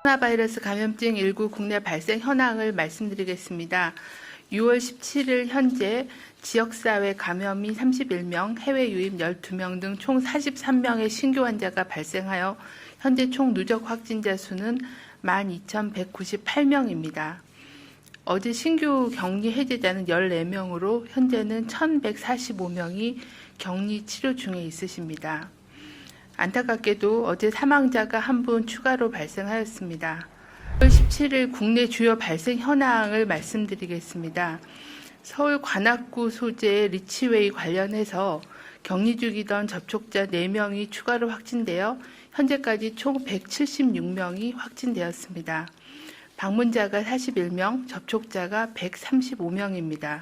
코로나 바이러스 감염증 19 국내 발생 현황을 말씀드리겠습니다. 6월 17일 현재 지역사회 감염이 31명, 해외 유입 12명 등 총 43명의 신규 환자가 발생하여 현재 총 누적 확진자 수는 12,198명입니다. 어제 신규 격리 해제자는 14명으로 현재는 1,145명이 격리 치료 중에 있으십니다. 안타깝게도 어제 사망자가 한 분 추가로 발생하였습니다. 6월 17일 국내 주요 발생 현황을 말씀드리겠습니다. 서울 관악구 소재의 리치웨이 관련해서 격리 중이던 접촉자 4명이 추가로 확진되어 현재까지 총 176명이 확진되었습니다. 방문자가 41명, 접촉자가 135명입니다.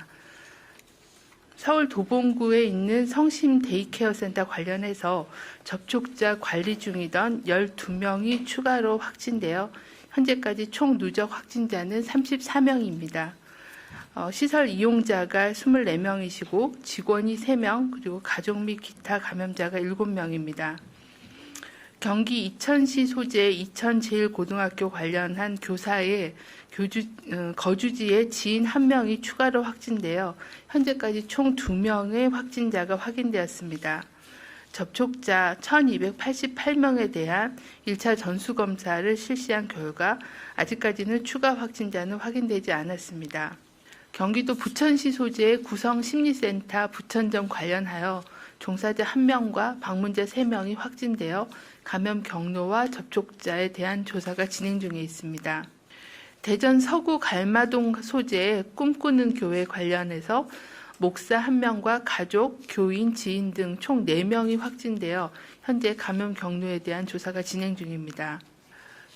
서울 도봉구에 있는 성심 데이케어 센터 관련해서 접촉자 관리 중이던 12명이 추가로 확진되어 현재까지 총 누적 확진자는 34명입니다. 시설 이용자가 24명이시고 직원이 3명, 그리고 가족 및 기타 감염자가 7명입니다. 경기 이천시 소재 이천제일고등학교 관련한 교사의 거주지의 지인 1명이 추가로 확진되어 현재까지 총 2명의 확진자가 확인되었습니다. 접촉자 1,288명에 대한 1차 전수검사를 실시한 결과 아직까지는 추가 확진자는 확인되지 않았습니다. 경기도 부천시 소재의 구성심리센터 부천점 관련하여 종사자 1명과 방문자 3명이 확진되어 감염 경로와 접촉자에 대한 조사가 진행 중에 있습니다. 대전 서구 갈마동 소재의 꿈꾸는 교회 관련해서 목사 1명과 가족, 교인, 지인 등 총 4명이 확진되어 현재 감염 경로에 대한 조사가 진행 중입니다.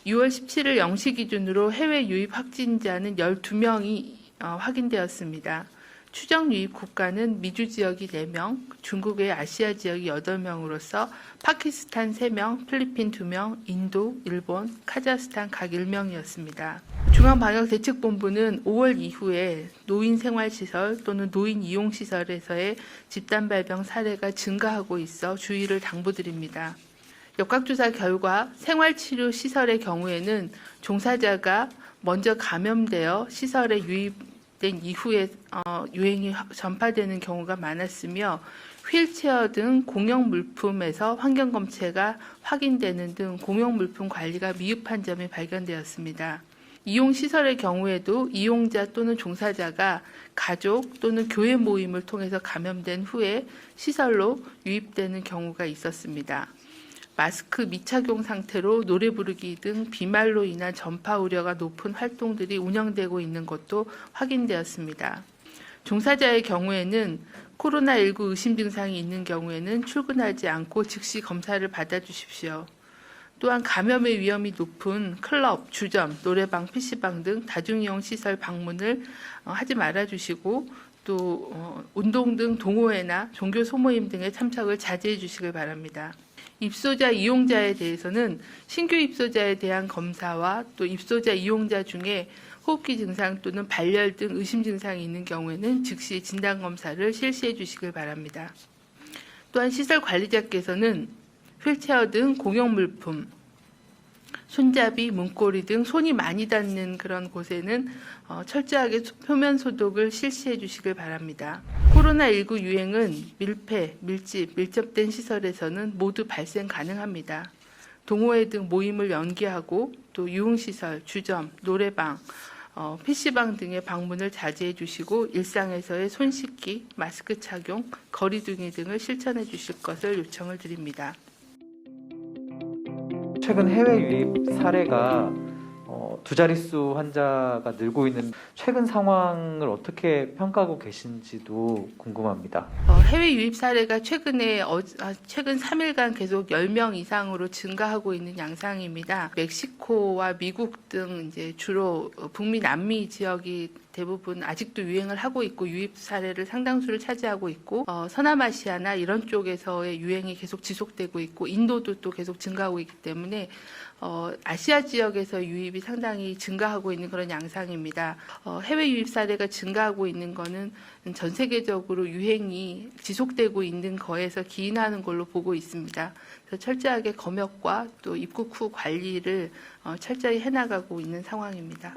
6월 17일 0시 기준으로 해외 유입 확진자는 12명이 확인되었습니다. 추정 유입 국가는 미주 지역이 4명, 중국의 아시아 지역이 8명으로서 파키스탄 3명, 필리핀 2명, 인도, 일본, 카자흐스탄 각 1명이었습니다. 중앙방역대책본부는 5월 이후에 노인생활시설 또는 노인 이용시설에서의 집단 발병 사례가 증가하고 있어 주의를 당부드립니다. 역학조사 결과 생활치료시설의 경우에는 종사자가 먼저 감염되어 시설에 유입된 이후에 유행이 전파되는 경우가 많았으며 휠체어 등 공용물품에서 환경검체가 확인되는 등 공용물품 관리가 미흡한 점이 발견되었습니다. 이용시설의 경우에도 이용자 또는 종사자가 가족 또는 교회 모임을 통해서 감염된 후에 시설로 유입되는 경우가 있었습니다. 마스크 미착용 상태로 노래 부르기 등 비말로 인한 전파 우려가 높은 활동들이 운영되고 있는 것도 확인되었습니다. 종사자의 경우에는 코로나19 의심 증상이 있는 경우에는 출근하지 않고 즉시 검사를 받아주십시오. 또한 감염의 위험이 높은 클럽, 주점, 노래방, PC방 등 다중이용 시설 방문을 하지 말아주시고 또 운동 등 동호회나 종교 소모임 등의 참석을 자제해 주시길 바랍니다. 입소자, 이용자에 대해서는 신규 입소자에 대한 검사와 또 입소자, 이용자 중에 호흡기 증상 또는 발열 등 의심 증상이 있는 경우에는 즉시 진단검사를 실시해 주시길 바랍니다. 또한 시설 관리자께서는 휠체어 등 공용물품, 손잡이, 문고리 등 손이 많이 닿는 그런 곳에는 철저하게 표면 소독을 실시해 주시길 바랍니다. 코로나19 유행은 밀폐, 밀집, 밀접된 시설에서는 모두 발생 가능합니다. 동호회 등 모임을 연기하고 또 유흥시설, 주점, 노래방, PC방 등의 방문을 자제해 주시고 일상에서의 손 씻기, 마스크 착용, 거리 두기 등을 실천해 주실 것을 요청을 드립니다. 최근 해외 유입 사례가 두 자릿수 환자가 늘고 있는 최근 상황을 어떻게 평가하고 계신지도 궁금합니다. 해외 유입 사례가 최근 3일간 계속 10명 이상으로 증가하고 있는 양상입니다. 멕시코와 미국 등 이제 주로 북미 남미 지역이 대부분 아직도 유행을 하고 있고 유입 사례를 상당수를 차지하고 있고 서남아시아나 이런 쪽에서의 유행이 계속 지속되고 있고 인도도 또 계속 증가하고 있기 때문에 아시아 지역에서 유입이 상당히 증가하고 있는 그런 양상입니다. 해외 유입 사례가 증가하고 있는 거는 전 세계적으로 유행이 지속되고 있는 거에서 기인하는 걸로 보고 있습니다. 그래서 철저하게 검역과 또 입국 후 관리를 철저히 해나가고 있는 상황입니다.